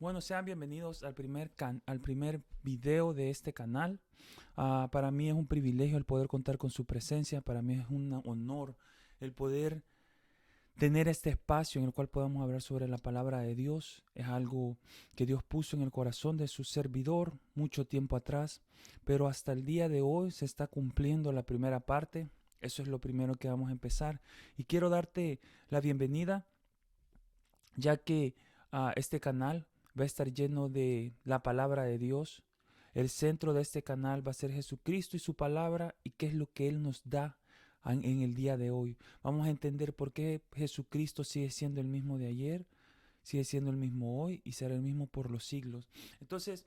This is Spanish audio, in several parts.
Bueno, sean bienvenidos al primer video de este canal. Para mí es un privilegio el poder contar con su presencia. Para mí es un honor el poder tener este espacio en el cual podamos hablar sobre la palabra de Dios. Es algo que Dios puso en el corazón de su servidor mucho tiempo atrás, pero hasta el día de hoy se está cumpliendo la primera parte. Eso es lo primero que vamos a empezar. Y quiero darte la bienvenida, ya que este canal va a estar lleno de la palabra de Dios. El centro de este canal va a ser Jesucristo y su palabra y qué es lo que Él nos da en el día de hoy. Vamos a entender por qué Jesucristo sigue siendo el mismo de ayer, sigue siendo el mismo hoy y será el mismo por los siglos. Entonces,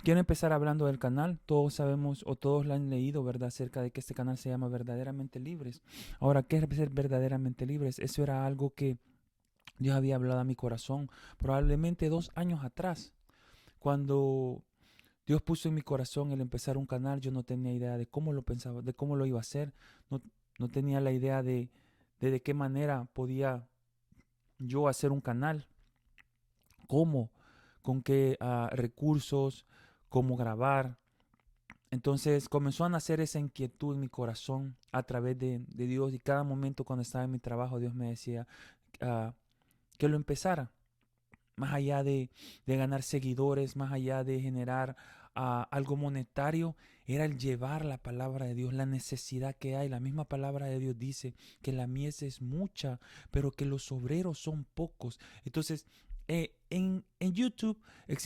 quiero empezar hablando del canal. Todos sabemos o todos lo han leído, ¿verdad? Acerca de que este canal se llama Verdaderamente Libres. Ahora, ¿qué es ser verdaderamente libres? Eso era algo que Dios había hablado a mi corazón probablemente 2 años atrás. Cuando Dios puso en mi corazón el empezar un canal, yo no tenía idea de cómo lo pensaba, de cómo lo iba a hacer. No, no tenía la idea de qué manera podía yo hacer un canal, cómo, con qué recursos, cómo grabar. Entonces comenzó a nacer esa inquietud en mi corazón a través de Dios, y cada momento cuando estaba en mi trabajo Dios me decía ah, que lo empezara. Más allá de ganar seguidores, más allá de generar algo monetario, era el llevar la palabra de Dios, la necesidad que hay. La misma palabra de Dios dice que la mies es mucha, pero que los obreros son pocos. Entonces, en YouTube es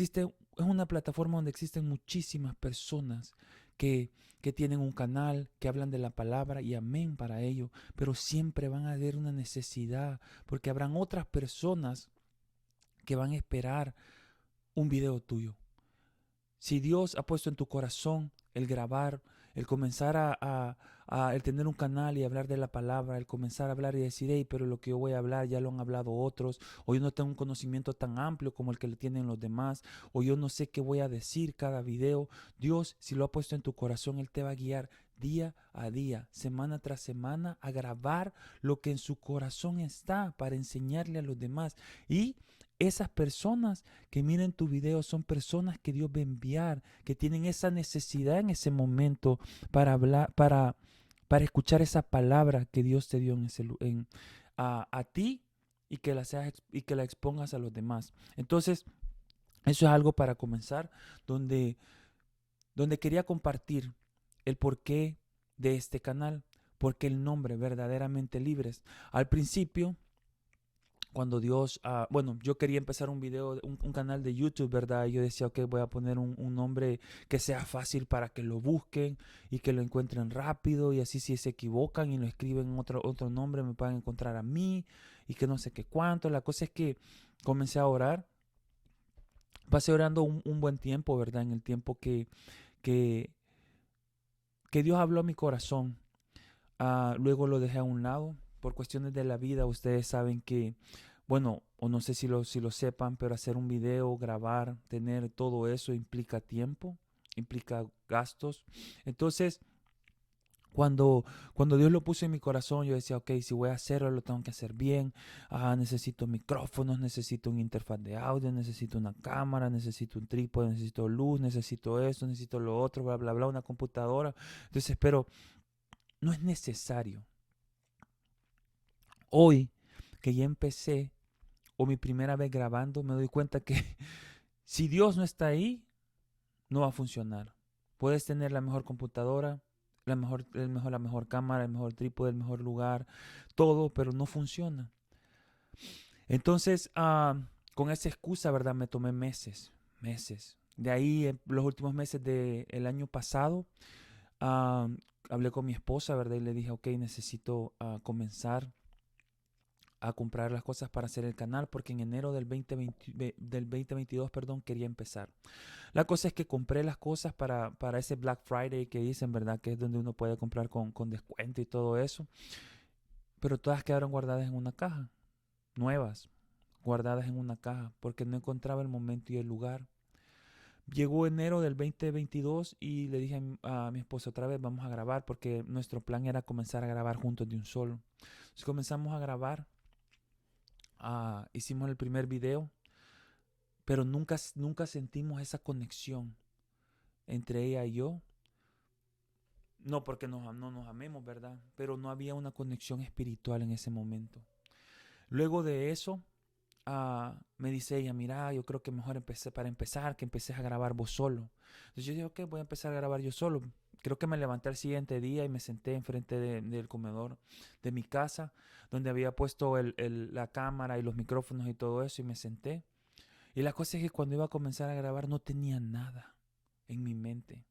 una plataforma donde existen muchísimas personas que, que tienen un canal, que hablan de la palabra, y amén para ello, pero siempre van a haber una necesidad, porque habrán otras personas que van a esperar un video tuyo. Si Dios ha puesto en tu corazón el grabar, el comenzar el tener un canal y hablar de la palabra, el comenzar a hablar y decir, hey, pero lo que yo voy a hablar ya lo han hablado otros, o yo no tengo un conocimiento tan amplio como el que le tienen los demás, o yo no sé qué voy a decir cada video. Dios, si lo ha puesto en tu corazón, Él te va a guiar día a día, semana tras semana, a grabar lo que en su corazón está para enseñarle a los demás. Y esas personas que miren tu video son personas que Dios va a enviar, que tienen esa necesidad en ese momento para hablar, para escuchar esa palabra que Dios te dio a ti, y que y que la expongas a los demás. Entonces, eso es algo para comenzar, donde, donde quería compartir el porqué de este canal, porque el nombre Verdaderamente Libres. Al principio, cuando Dios, bueno, yo quería empezar un video, un canal de YouTube, ¿verdad? Y yo decía, ok, voy a poner un nombre que sea fácil para que lo busquen y que lo encuentren rápido, y así si se equivocan y lo escriben en otro nombre me puedan encontrar a mí, y que no sé qué cuánto. La cosa es que comencé a orar, pasé orando un buen tiempo, ¿verdad? En el tiempo que, que Dios habló a mi corazón. Luego lo dejé a un lado por cuestiones de la vida. Ustedes saben que, bueno, o no sé si lo sepan, pero hacer un video, grabar, tener todo eso implica tiempo, implica gastos. Entonces, cuando, cuando Dios lo puso en mi corazón, yo decía, ok, si voy a hacerlo, lo tengo que hacer bien. Necesito micrófonos, necesito una interfaz de audio, necesito una cámara, necesito un trípode, necesito luz, necesito esto, necesito lo otro, bla, bla, bla, una computadora. Entonces, pero no es necesario. Hoy que ya empecé, o mi primera vez grabando, me doy cuenta que si Dios no está ahí, no va a funcionar. Puedes tener la mejor computadora, la mejor cámara, el mejor trípode, el mejor lugar, todo, pero no funciona. Entonces, con esa excusa, ¿verdad? Me tomé meses. De ahí, en los últimos meses del año pasado, ah, hablé con mi esposa, ¿verdad? Y le dije, ok, necesito comenzar a comprar las cosas para hacer el canal, porque en enero del 2022, perdón, quería empezar. La cosa es que compré las cosas para ese Black Friday que dicen, ¿verdad? Que es donde uno puede comprar con descuento y todo eso. Pero todas quedaron guardadas en una caja, nuevas, guardadas en una caja, porque no encontraba el momento y el lugar. Llegó enero del 2022 y le dije a mi esposa, otra vez vamos a grabar, porque nuestro plan era comenzar a grabar juntos de un solo. Entonces comenzamos a grabar. Hicimos el primer video, pero nunca sentimos esa conexión entre ella y yo. No porque no nos amemos, ¿verdad? Pero no había una conexión espiritual en ese momento. Luego de eso, me dice ella, mira, yo creo que mejor para empezar, que empecés a grabar vos solo. Entonces yo dije, ok, voy a empezar a grabar yo solo. Creo que me levanté al siguiente día y me senté enfrente del comedor de mi casa, donde había puesto la cámara y los micrófonos y todo eso, y me senté. Y la cosa es que cuando iba a comenzar a grabar no tenía nada en mi mente.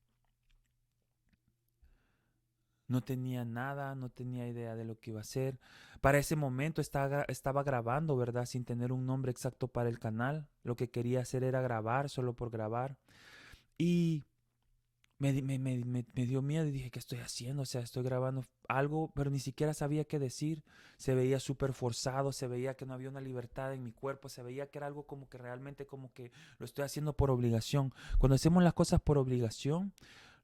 No tenía nada, no tenía idea de lo que iba a hacer. Para ese momento estaba grabando, ¿verdad? Sin tener un nombre exacto para el canal. Lo que quería hacer era grabar, solo por grabar. Y me dio miedo y dije, ¿qué estoy haciendo? O sea, estoy grabando algo, pero ni siquiera sabía qué decir. Se veía súper forzado, se veía que no había una libertad en mi cuerpo, se veía que era algo como que realmente como que lo estoy haciendo por obligación. Cuando hacemos las cosas por obligación,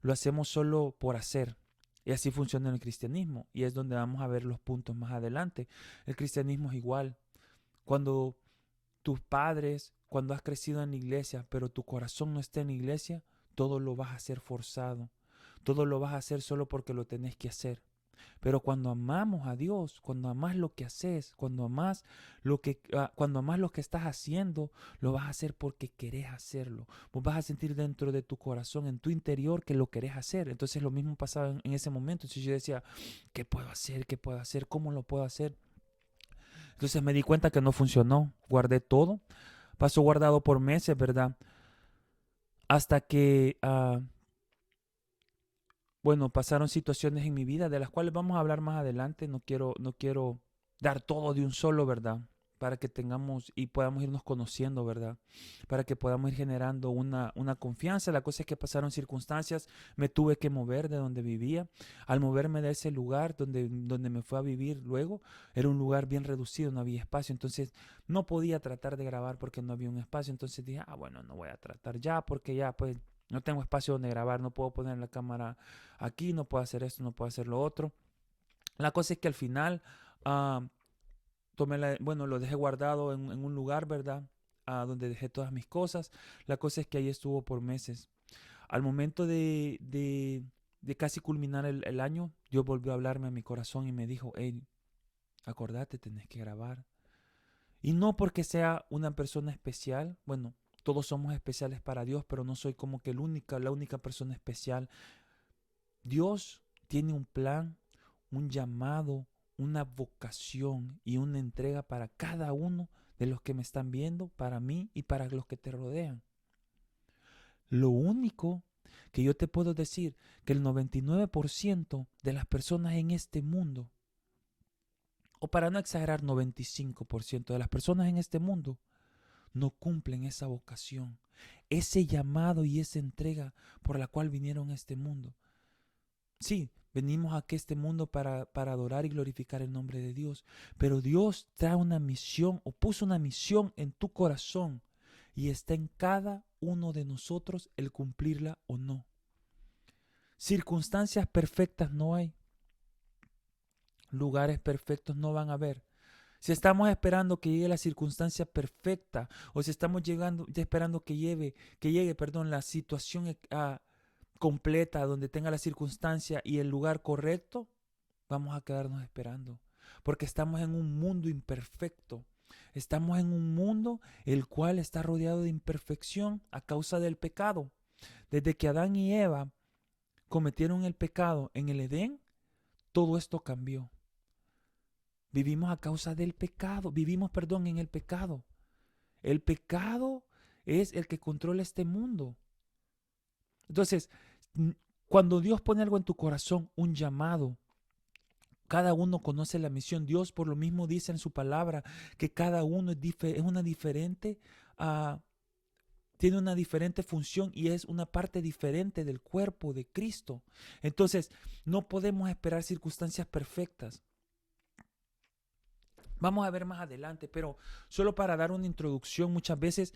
lo hacemos solo por hacer. Y así funciona el cristianismo. Y es donde vamos a ver los puntos más adelante. El cristianismo es igual. Cuando tus padres, cuando has crecido en la iglesia, pero tu corazón no está en la iglesia, todo lo vas a hacer forzado. Todo lo vas a hacer solo porque lo tenés que hacer. Pero cuando amamos a Dios, cuando amas lo que haces, cuando amas lo que estás haciendo, lo vas a hacer porque querés hacerlo. Vos vas a sentir dentro de tu corazón, en tu interior, que lo querés hacer. Entonces lo mismo pasaba en ese momento. Entonces yo decía, ¿qué puedo hacer? ¿Qué puedo hacer? ¿Cómo lo puedo hacer? Entonces me di cuenta que no funcionó. Guardé todo. Pasó guardado por meses, ¿verdad? Hasta que bueno, pasaron situaciones en mi vida de las cuales vamos a hablar más adelante. No quiero dar todo de un solo, ¿verdad? Para que tengamos y podamos irnos conociendo, ¿verdad? Para que podamos ir generando una confianza. La cosa es que pasaron circunstancias, me tuve que mover de donde vivía. Al moverme de ese lugar donde me fue a vivir luego, era un lugar bien reducido, no había espacio. Entonces no podía tratar de grabar porque no había un espacio. Entonces dije, bueno, no voy a tratar ya porque ya pues no tengo espacio donde grabar, no puedo poner la cámara aquí, no puedo hacer esto, no puedo hacer lo otro. La cosa es que al final ah, bueno, lo dejé guardado en un lugar, ¿verdad? Donde dejé todas mis cosas. La cosa es que ahí estuvo por meses. Al momento de casi culminar el año, Dios volvió a hablarme a mi corazón y me dijo, hey, acordate, tenés que grabar. Y no porque sea una persona especial, bueno, todos somos especiales para Dios, pero no soy como que la única persona especial. Dios tiene un plan, un llamado, una vocación y una entrega para cada uno de los que me están viendo, para mí y para los que te rodean. Lo único que yo te puedo decir que el 99% de las personas en este mundo, o para no exagerar 95% de las personas en este mundo, no cumplen esa vocación, ese llamado y esa entrega por la cual vinieron a este mundo. Sí, venimos aquí a este mundo para adorar y glorificar el nombre de Dios, pero Dios trae una misión o puso una misión en tu corazón y está en cada uno de nosotros el cumplirla o no. Circunstancias perfectas no hay, lugares perfectos no van a haber. Si estamos esperando que llegue la circunstancia perfecta o si estamos esperando que llegue, la situación completa donde tenga la circunstancia y el lugar correcto, vamos a quedarnos esperando. Porque estamos en un mundo imperfecto. Estamos en un mundo el cual está rodeado de imperfección a causa del pecado. Desde que Adán y Eva cometieron el pecado en el Edén, todo esto cambió. Vivimos a causa del pecado. En el pecado. El pecado es el que controla este mundo. Entonces, cuando Dios pone algo en tu corazón, un llamado, cada uno conoce la misión. Dios por lo mismo dice en su palabra que cada uno tiene una diferente función y es una parte diferente del cuerpo de Cristo. Entonces, no podemos esperar circunstancias perfectas. Vamos a ver más adelante, pero solo para dar una introducción, muchas veces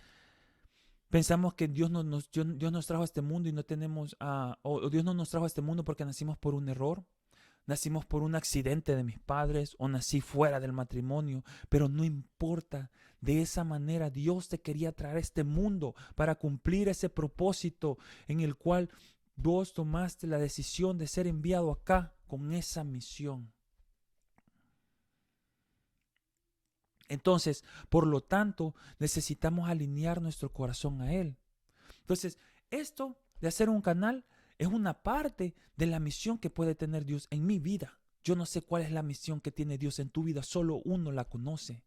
pensamos que Dios nos trajo a este mundo y no tenemos, o Dios no nos trajo a este mundo porque nacimos por un error. nacimos por un accidente de mis padres o nací fuera del matrimonio, pero no importa. De esa manera Dios te quería traer a este mundo para cumplir ese propósito en el cual vos tomaste la decisión de ser enviado acá con esa misión. Entonces, por lo tanto, necesitamos alinear nuestro corazón a Él. Entonces, esto de hacer un canal es una parte de la misión que puede tener Dios en mi vida. Yo no sé cuál es la misión que tiene Dios en tu vida, solo uno la conoce.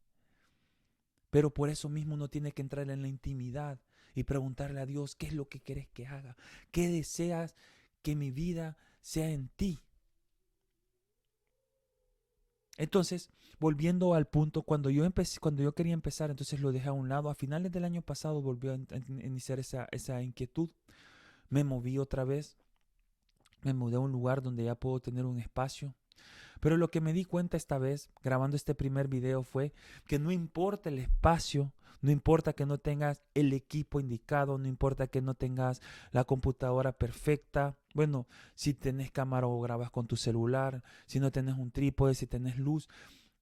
Pero por eso mismo uno tiene que entrar en la intimidad y preguntarle a Dios, ¿qué es lo que quieres que haga? ¿Qué deseas que mi vida sea en ti? Entonces, volviendo al punto, cuando yo quería empezar, entonces lo dejé a un lado. A finales del año pasado volvió a iniciar esa inquietud. Me moví otra vez. Me mudé a un lugar donde ya puedo tener un espacio. Pero lo que me di cuenta esta vez, grabando este primer video, fue que no importa el espacio, no importa que no tengas el equipo indicado, no importa que no tengas la computadora perfecta. Bueno, si tenés cámara o grabas con tu celular, si no tenés un trípode, si tenés luz,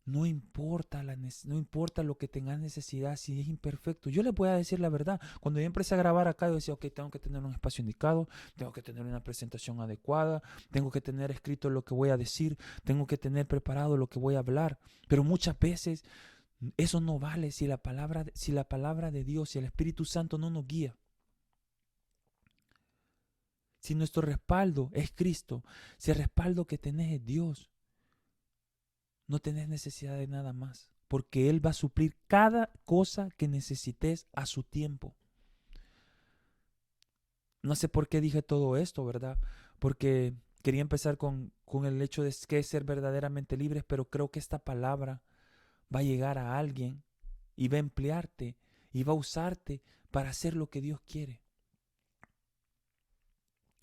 no importa, no importa lo que tengas necesidad, si es imperfecto. Yo les voy a decir la verdad. Cuando yo empecé a grabar acá, yo decía, ok, tengo que tener un espacio indicado, tengo que tener una presentación adecuada, tengo que tener escrito lo que voy a decir, tengo que tener preparado lo que voy a hablar. Pero muchas veces eso no vale si la palabra de Dios, si el Espíritu Santo no nos guía. Si nuestro respaldo es Cristo, si el respaldo que tenés es Dios, no tenés necesidad de nada más, porque Él va a suplir cada cosa que necesites a su tiempo. No sé por qué dije todo esto, ¿verdad? Porque quería empezar con el hecho de que ser verdaderamente libres, pero creo que esta palabra va a llegar a alguien y va a emplearte y va a usarte para hacer lo que Dios quiere,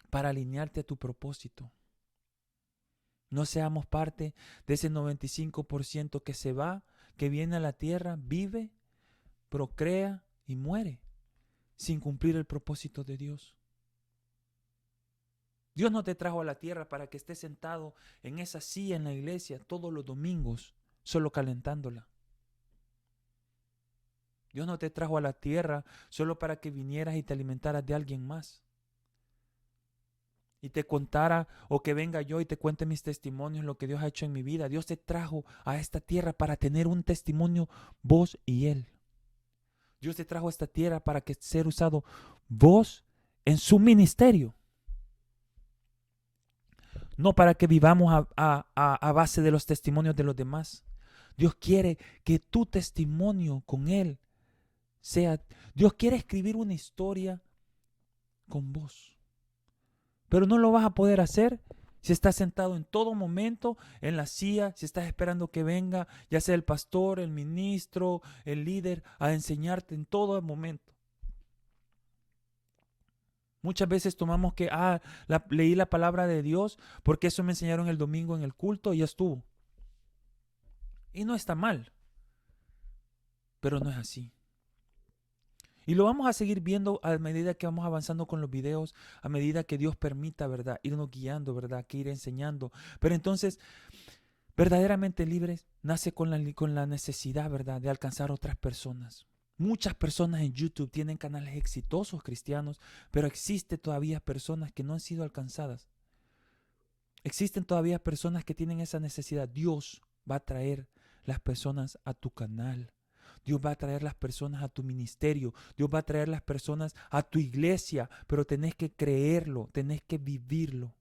para alinearte a tu propósito. No seamos parte de ese 95% que se va, que viene a la tierra, vive, procrea y muere sin cumplir el propósito de Dios. Dios no te trajo a la tierra para que estés sentado en esa silla en la iglesia todos los domingos, solo calentándola. Dios no te trajo a la tierra solo para que vinieras y te alimentaras de alguien más. Y te contara, o que venga yo y te cuente mis testimonios, lo que Dios ha hecho en mi vida. Dios te trajo a esta tierra para tener un testimonio vos y Él. Dios te trajo a esta tierra para que ser usado vos en su ministerio. No para que vivamos a base de los testimonios de los demás. Dios quiere que tu testimonio con Él sea... Dios quiere escribir una historia con vos. Pero no lo vas a poder hacer si estás sentado en todo momento en la silla, si estás esperando que venga, ya sea el pastor, el ministro, el líder, a enseñarte en todo momento. Muchas veces tomamos que, leí la palabra de Dios porque eso me enseñaron el domingo en el culto y ya estuvo. Y no está mal, pero no es así. Y lo vamos a seguir viendo a medida que vamos avanzando con los videos, a medida que Dios permita, ¿verdad? Irnos guiando, ¿verdad? Que ir enseñando. Pero entonces, verdaderamente libres nace con la necesidad, ¿verdad? De alcanzar a otras personas. Muchas personas en YouTube tienen canales exitosos cristianos, pero existen todavía personas que no han sido alcanzadas. Existen todavía personas que tienen esa necesidad. Dios va a traer las personas a tu canal. Dios va a traer las personas a tu ministerio. Dios va a traer las personas a tu iglesia. Pero tenés que creerlo, tenés que vivirlo.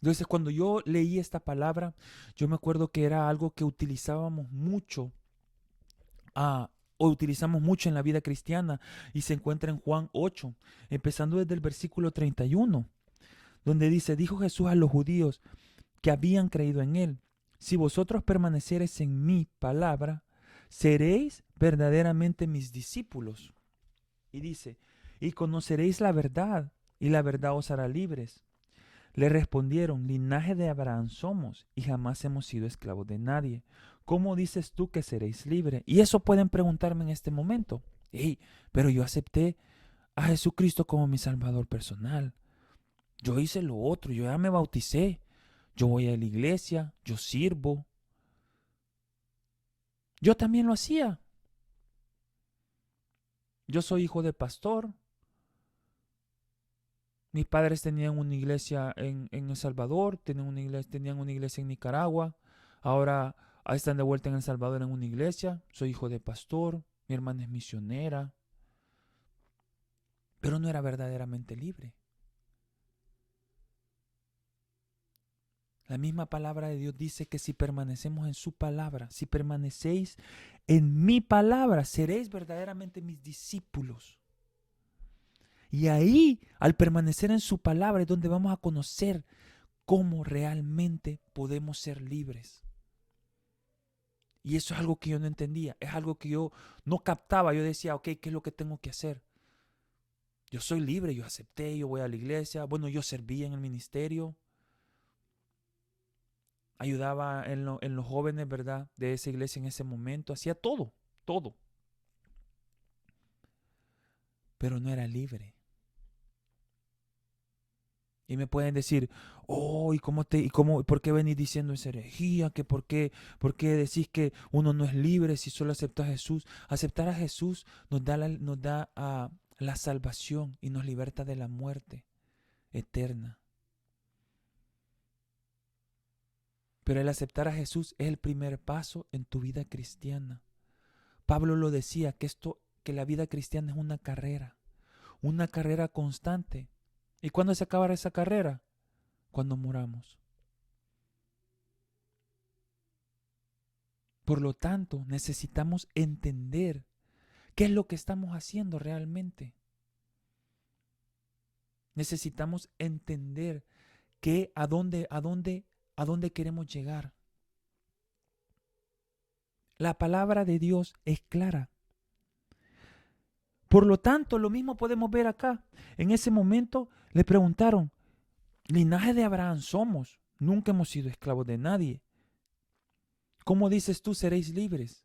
Entonces, cuando yo leí esta palabra, yo me acuerdo que era algo que utilizábamos mucho o utilizamos mucho en la vida cristiana y se encuentra en Juan 8, empezando desde el versículo 31, donde dice, dijo Jesús a los judíos que habían creído en él, si vosotros permaneciereis en mi palabra, seréis verdaderamente mis discípulos. Y dice, y conoceréis la verdad, y la verdad os hará libres. Le respondieron, linaje de Abraham somos, y jamás hemos sido esclavos de nadie. ¿Cómo dices tú que seréis libres? Y eso pueden preguntarme en este momento. Hey, pero yo acepté a Jesucristo como mi Salvador personal. Yo hice lo otro, yo ya me bauticé. Yo voy a la iglesia, yo sirvo. Yo también lo hacía. Yo soy hijo de pastor. Mis padres tenían una iglesia en El Salvador, tenían una iglesia en Nicaragua. Ahora están de vuelta en El Salvador en una iglesia. Soy hijo de pastor. Mi hermana es misionera. Pero no era verdaderamente libre. La misma palabra de Dios dice que si permanecemos en su palabra, si permanecéis en mi palabra, seréis verdaderamente mis discípulos. Y ahí, al permanecer en su palabra, es donde vamos a conocer cómo realmente podemos ser libres. Y eso es algo que yo no entendía, es algo que yo no captaba. Yo decía, ok, ¿qué es lo que tengo que hacer? Yo soy libre, yo acepté, yo voy a la iglesia. Bueno, yo servía en el ministerio. Ayudaba en los jóvenes, ¿verdad? De esa iglesia en ese momento. Hacía todo, todo. Pero no era libre. Y me pueden decir, oh, por qué venís diciendo esa herejía? ¿Por qué decís que uno no es libre si solo acepta a Jesús? Aceptar a Jesús nos da la salvación y nos liberta de la muerte eterna. Pero el aceptar a Jesús es el primer paso en tu vida cristiana. Pablo lo decía, que la vida cristiana es una carrera constante. ¿Y cuándo se acabará esa carrera? Cuando muramos. Por lo tanto, necesitamos entender qué es lo que estamos haciendo realmente. Necesitamos entender a dónde queremos llegar. La palabra de Dios es clara. Por lo tanto, lo mismo podemos ver acá. En ese momento le preguntaron, linaje de Abraham somos, nunca hemos sido esclavos de nadie. ¿Cómo dices tú seréis libres?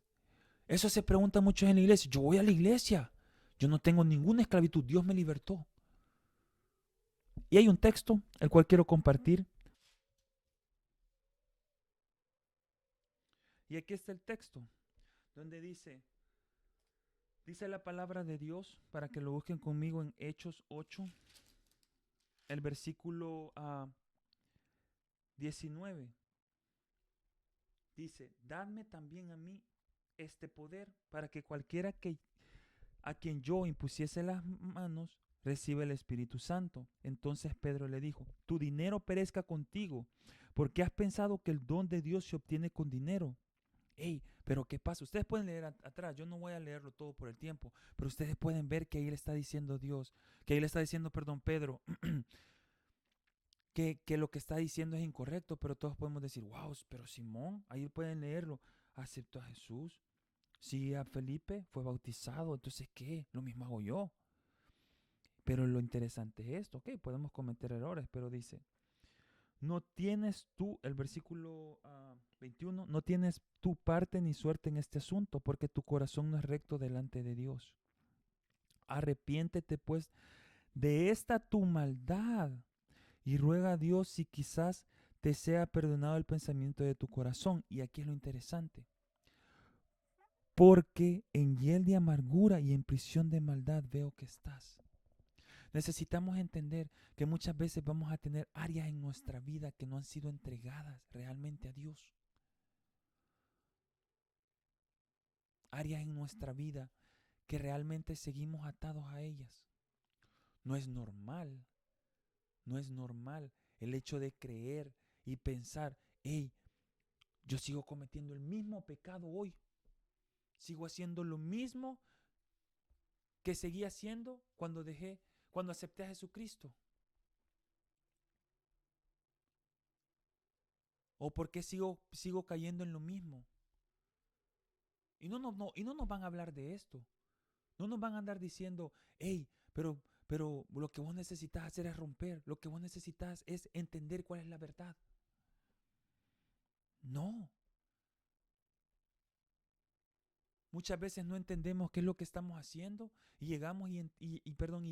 Eso se pregunta mucho en la iglesia. Yo voy a la iglesia. Yo no tengo ninguna esclavitud. Dios me libertó. Y hay un texto, el cual quiero compartir. Y aquí está el texto, donde dice la palabra de Dios, para que lo busquen conmigo en Hechos 8, el versículo 19. Dice, dadme también a mí este poder para que cualquiera a quien yo impusiese las manos reciba el Espíritu Santo. Entonces Pedro le dijo, tu dinero perezca contigo, porque has pensado que el don de Dios se obtiene con dinero. Hey, pero ¿qué pasa? Ustedes pueden leer atrás, yo no voy a leerlo todo por el tiempo, pero ustedes pueden ver que ahí le está diciendo Dios, que ahí le está diciendo, perdón, Pedro, que lo que está diciendo es incorrecto, pero todos podemos decir, wow, pero Simón, ahí pueden leerlo, aceptó a Jesús. Si a Felipe fue bautizado, entonces ¿qué? Lo mismo hago yo. Pero lo interesante es esto, ok, podemos cometer errores, pero dice, no tienes tú, el versículo 21, no tienes tu parte ni suerte en este asunto, porque tu corazón no es recto delante de Dios. Arrepiéntete pues de esta tu maldad y ruega a Dios si quizás te sea perdonado el pensamiento de tu corazón. Y aquí es lo interesante. Porque en hiel de amargura y en prisión de maldad veo que estás. Necesitamos entender que muchas veces vamos a tener áreas en nuestra vida que no han sido entregadas realmente a Dios. Áreas en nuestra vida que realmente seguimos atados a ellas. No es normal, no es normal el hecho de creer y pensar, hey, yo sigo cometiendo el mismo pecado hoy. Sigo haciendo lo mismo que seguí haciendo cuando acepté a Jesucristo. ¿O por qué sigo cayendo en lo mismo? Y no nos van a hablar de esto. No nos van a andar diciendo, hey, pero lo que vos necesitas hacer es romper. Lo que vos necesitas es entender cuál es la verdad. No. Muchas veces no entendemos qué es lo que estamos haciendo y llegamos y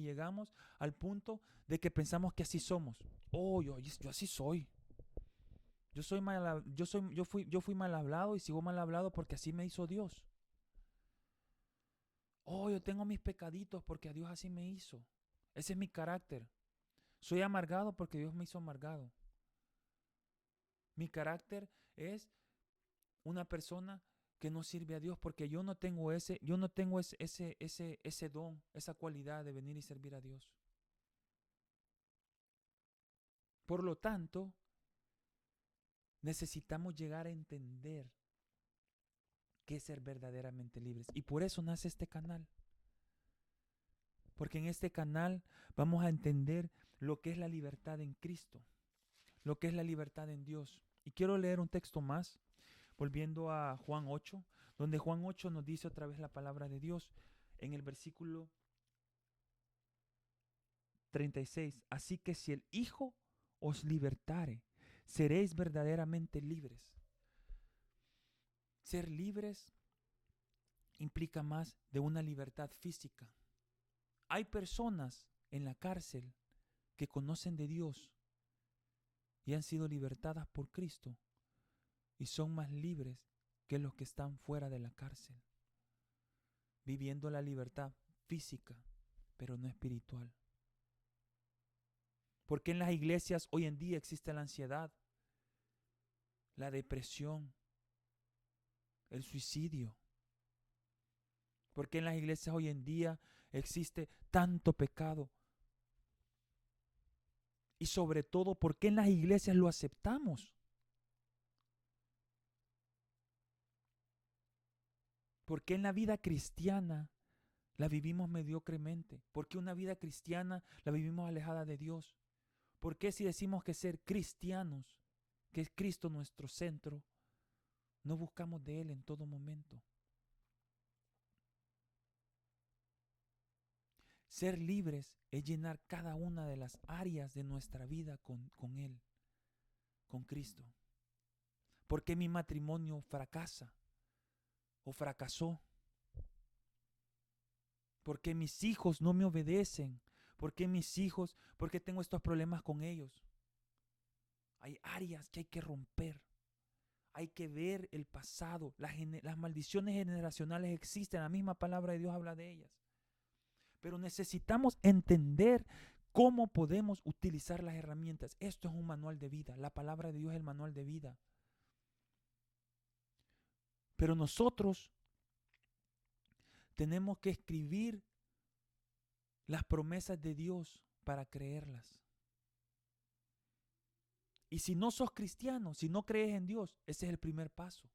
llegamos al punto de que pensamos que así somos. Oh, yo así soy. Yo fui mal hablado y sigo mal hablado porque así me hizo Dios. Oh, yo tengo mis pecaditos porque a Dios así me hizo. Ese es mi carácter. Soy amargado porque Dios me hizo amargado. Mi carácter es una persona que no sirve a Dios porque yo no tengo ese don, esa cualidad de venir y servir a Dios. Por lo tanto, necesitamos llegar a entender qué es ser verdaderamente libres. Y por eso nace este canal. Porque en este canal vamos a entender lo que es la libertad en Cristo, lo que es la libertad en Dios. Y quiero leer un texto más, volviendo a Juan 8, donde Juan 8 nos dice otra vez la palabra de Dios en el versículo 36. Así que si el Hijo os libertare, seréis verdaderamente libres. Ser libres implica más de una libertad física. Hay personas en la cárcel que conocen de Dios y han sido libertadas por Cristo y son más libres que los que están fuera de la cárcel, viviendo la libertad física, pero no espiritual. Porque en las iglesias hoy en día existe la ansiedad, la depresión, el suicidio. Porque en las iglesias hoy en día existe tanto pecado. Y sobre todo, ¿por qué en las iglesias lo aceptamos? ¿Por qué en la vida cristiana la vivimos mediocremente? ¿Por qué una vida cristiana la vivimos alejada de Dios? ¿Por qué si decimos que ser cristianos, que es Cristo nuestro centro, no buscamos de Él en todo momento? Ser libres es llenar cada una de las áreas de nuestra vida con Él, con Cristo. ¿Por qué mi matrimonio fracasa o fracasó? ¿Por qué mis hijos no me obedecen? ¿Por qué mis hijos, por qué tengo estos problemas con ellos? Hay áreas que hay que romper. Hay que ver el pasado. Las maldiciones generacionales existen. La misma palabra de Dios habla de ellas. Pero necesitamos entender cómo podemos utilizar las herramientas. Esto es un manual de vida. La palabra de Dios es el manual de vida. Pero nosotros tenemos que escribir las promesas de Dios para creerlas. Y si no sos cristiano, si no crees en Dios, ese es el primer paso.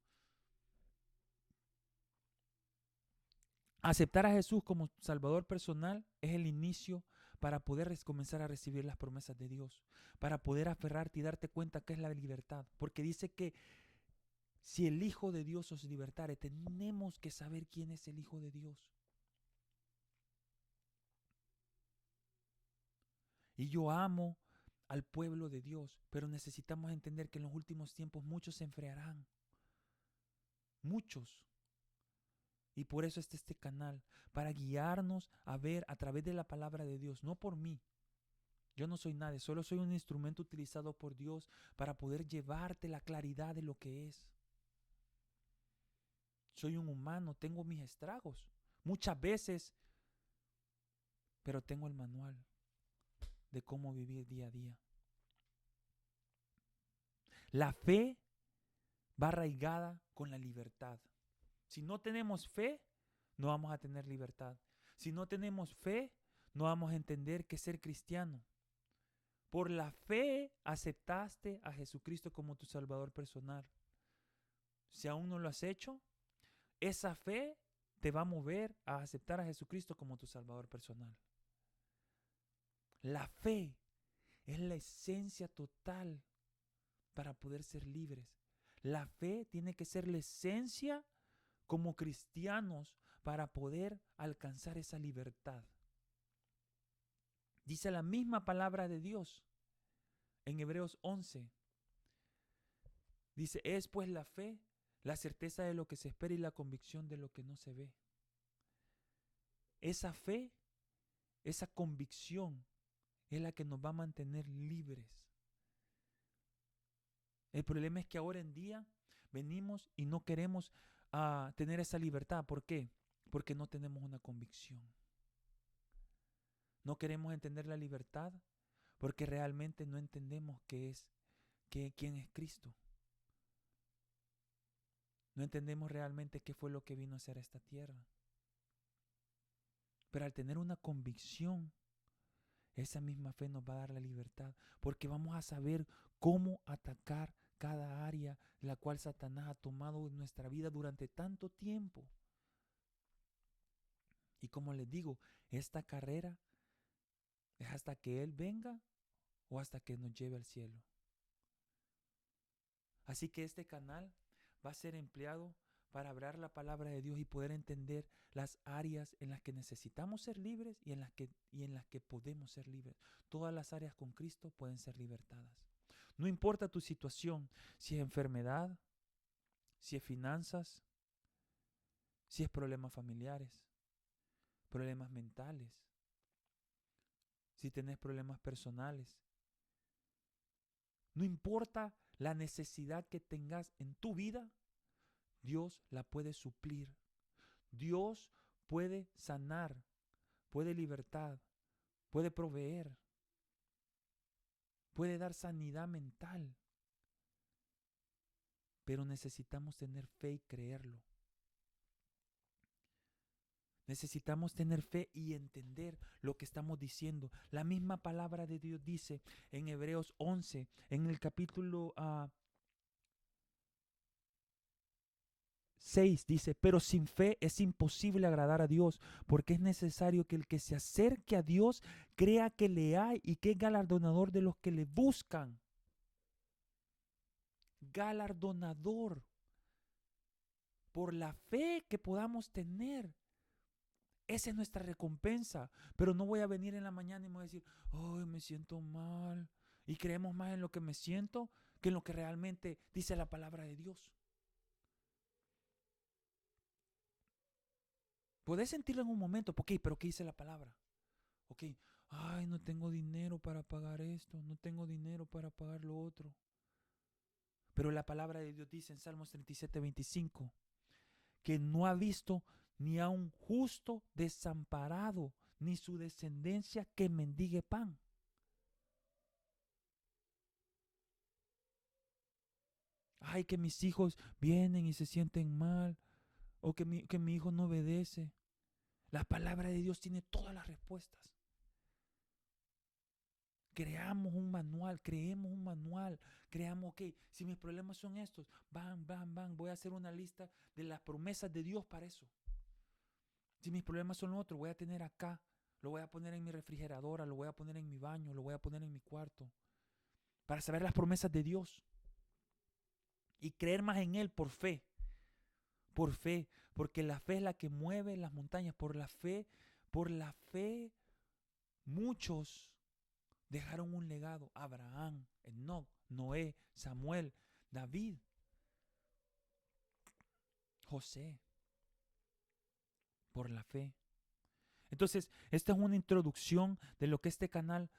Aceptar a Jesús como Salvador personal es el inicio para poder comenzar a recibir las promesas de Dios, para poder aferrarte y darte cuenta que es la libertad. Porque dice que si el Hijo de Dios os libertare, tenemos que saber quién es el Hijo de Dios. Y yo amo al pueblo de Dios, pero necesitamos entender que en los últimos tiempos muchos se enfriarán. Muchos. Y por eso está este canal, para guiarnos a ver a través de la palabra de Dios, no por mí. Yo no soy nadie, solo soy un instrumento utilizado por Dios para poder llevarte la claridad de lo que es. Soy un humano, tengo mis estragos, muchas veces, pero tengo el manual de cómo vivir día a día. La fe va arraigada con la libertad. Si no tenemos fe, no vamos a tener libertad. Si no tenemos fe, no vamos a entender qué es ser cristiano. Por la fe aceptaste a Jesucristo como tu Salvador personal. Si aún no lo has hecho, esa fe te va a mover a aceptar a Jesucristo como tu Salvador personal. La fe es la esencia total para poder ser libres. La fe tiene que ser la esencia como cristianos para poder alcanzar esa libertad. Dice la misma palabra de Dios en Hebreos 11. Dice, es pues la fe, la certeza de lo que se espera y la convicción de lo que no se ve. Esa fe, esa convicción es la que nos va a mantener libres. El problema es que ahora en día venimos y no queremos tener esa libertad. ¿Por qué? Porque no tenemos una convicción. No queremos entender la libertad porque realmente no entendemos quién es Cristo. No entendemos realmente qué fue lo que vino a hacer a esta tierra. Pero al tener una convicción, esa misma fe nos va a dar la libertad, porque vamos a saber cómo atacar cada área la cual Satanás ha tomado en nuestra vida durante tanto tiempo. Y como les digo, esta carrera es hasta que Él venga o hasta que nos lleve al cielo. Así que este canal va a ser empleado para hablar la palabra de Dios y poder entender las áreas en las que necesitamos ser libres y en las que podemos ser libres. Todas las áreas con Cristo pueden ser libertadas. No importa tu situación, si es enfermedad, si es finanzas, si es problemas familiares, problemas mentales, si tenés problemas personales. No importa la necesidad que tengas en tu vida, Dios la puede suplir. Dios puede sanar, puede libertad, puede proveer, puede dar sanidad mental. Pero necesitamos tener fe y creerlo. Necesitamos tener fe y entender lo que estamos diciendo. La misma palabra de Dios dice en Hebreos 11, en el capítulo 6, dice, pero sin fe es imposible agradar a Dios, porque es necesario que el que se acerque a Dios crea que le hay y que es galardonador de los que le buscan. Galardonador por la fe que podamos tener. Esa es nuestra recompensa. Pero no voy a venir en la mañana y me voy a decir, oh, me siento mal. Y creemos más en lo que me siento que en lo que realmente dice la palabra de Dios. Podés sentirlo en un momento, ok, pero ¿qué dice la palabra? Ok, ay, no tengo dinero para pagar esto, no tengo dinero para pagar lo otro. Pero la palabra de Dios dice en Salmos 37:25 que no ha visto ni a un justo desamparado, ni su descendencia que mendigue pan. Ay, que mis hijos vienen y se sienten mal, o que mi hijo no obedece. La palabra de Dios tiene todas las respuestas. Creamos un manual, creemos un manual, creamos, ok, si mis problemas son estos, voy a hacer una lista de las promesas de Dios para eso. Si mis problemas son otros, voy a tener acá, lo voy a poner en mi refrigeradora, lo voy a poner en mi baño, lo voy a poner en mi cuarto, para saber las promesas de Dios y creer más en Él por fe, porque la fe es la que mueve las montañas, por la fe, muchos dejaron un legado, Abraham, Enoc, Noé, Samuel, David, José, por la fe. Entonces, esta es una introducción de lo que este canal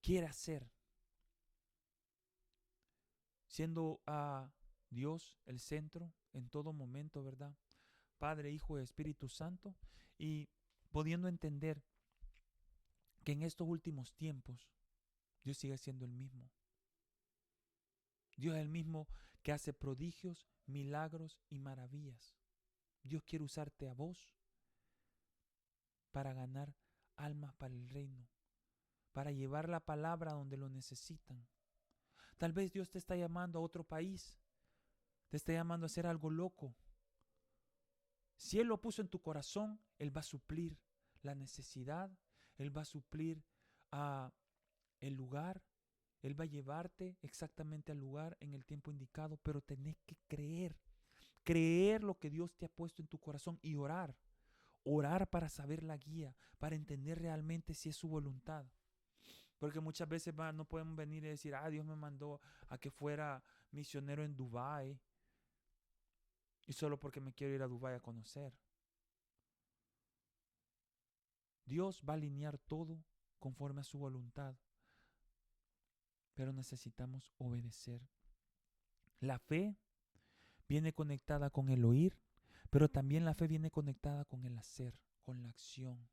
quiere hacer, siendo a Dios el centro en todo momento, ¿verdad? Padre, Hijo y Espíritu Santo, y pudiendo entender que en estos últimos tiempos Dios sigue siendo el mismo. Dios es el mismo que hace prodigios, milagros y maravillas. Dios quiere usarte a vos para ganar almas para el reino, para llevar la palabra donde lo necesitan. Tal vez Dios te está llamando a otro país, te está llamando a hacer algo loco. Si Él lo puso en tu corazón, Él va a suplir la necesidad, Él va a suplir el lugar, Él va a llevarte exactamente al lugar en el tiempo indicado, pero tenés que creer lo que Dios te ha puesto en tu corazón y orar para saber la guía, para entender realmente si es su voluntad. Porque muchas veces no podemos venir y decir, Dios me mandó a que fuera misionero en Dubái y solo porque me quiero ir a Dubái a conocer. Dios va a alinear todo conforme a su voluntad. pero necesitamos obedecer. La fe viene conectada con el oír, pero también la fe viene conectada con el hacer, con la acción.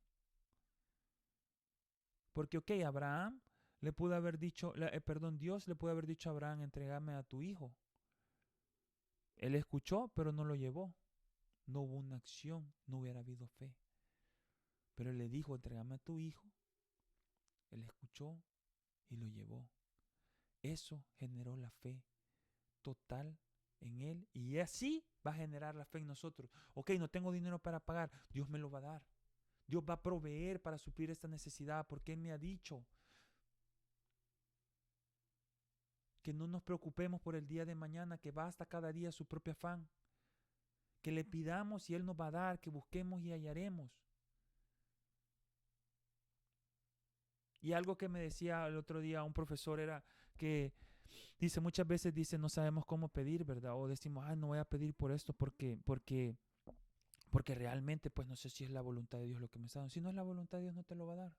Porque, Abraham le pudo haber dicho, Dios le pudo haber dicho a Abraham, entrégame a tu hijo. Él escuchó, pero no lo llevó. No hubo una acción, no hubiera habido fe. Pero él le dijo, entrégame a tu hijo. Él escuchó y lo llevó. Eso generó la fe total en él y así va a generar la fe en nosotros. No tengo dinero para pagar, Dios me lo va a dar. Dios va a proveer para suplir esta necesidad porque Él me ha dicho que no nos preocupemos por el día de mañana, que basta cada día su propio afán, que le pidamos y Él nos va a dar, que busquemos y hallaremos. Y algo que me decía el otro día un profesor era que muchas veces dice, no sabemos cómo pedir, ¿verdad? O decimos, no voy a pedir por esto porque realmente pues no sé si es la voluntad de Dios lo que me está dando. Si no es la voluntad de Dios no te lo va a dar.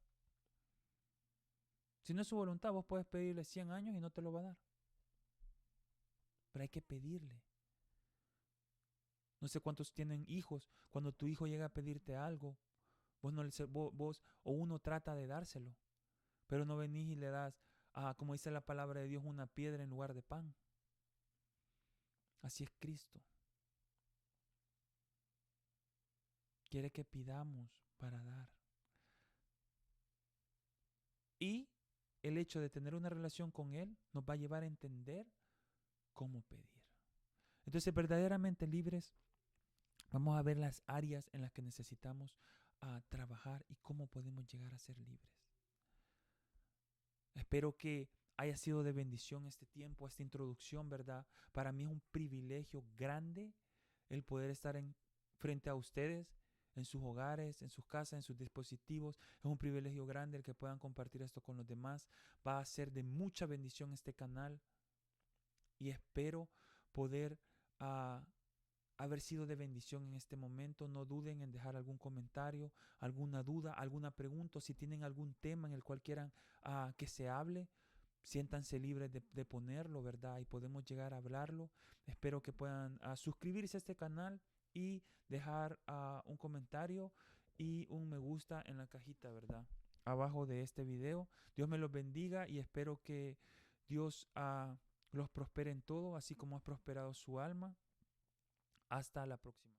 Si no es su voluntad, vos puedes pedirle 100 años y no te lo va a dar. Pero hay que pedirle. No sé cuántos tienen hijos. Cuando tu hijo llega a pedirte algo, vos o uno trata de dárselo. Pero no venís y le das, como dice la palabra de Dios, una piedra en lugar de pan. Así es Cristo. Quiere que pidamos para dar. Y el hecho de tener una relación con Él nos va a llevar a entender cómo pedir. Entonces, verdaderamente libres, vamos a ver las áreas en las que necesitamos trabajar y cómo podemos llegar a ser libres. Espero que haya sido de bendición este tiempo, esta introducción, ¿verdad? Para mí es un privilegio grande el poder estar frente a ustedes, en sus hogares, en sus casas, en sus dispositivos. Es un privilegio grande el que puedan compartir esto con los demás. Va a ser de mucha bendición este canal y espero poder haber sido de bendición en este momento. No duden en dejar algún comentario, alguna duda, alguna pregunta. Si tienen algún tema en el cual quieran que se hable, siéntanse libres de ponerlo, ¿verdad? Y podemos llegar a hablarlo. Espero que puedan suscribirse a este canal y dejar un comentario y un me gusta en la cajita, ¿verdad? Abajo de este video. Dios me los bendiga y espero que Dios los prospere en todo, así como ha prosperado su alma. Hasta la próxima.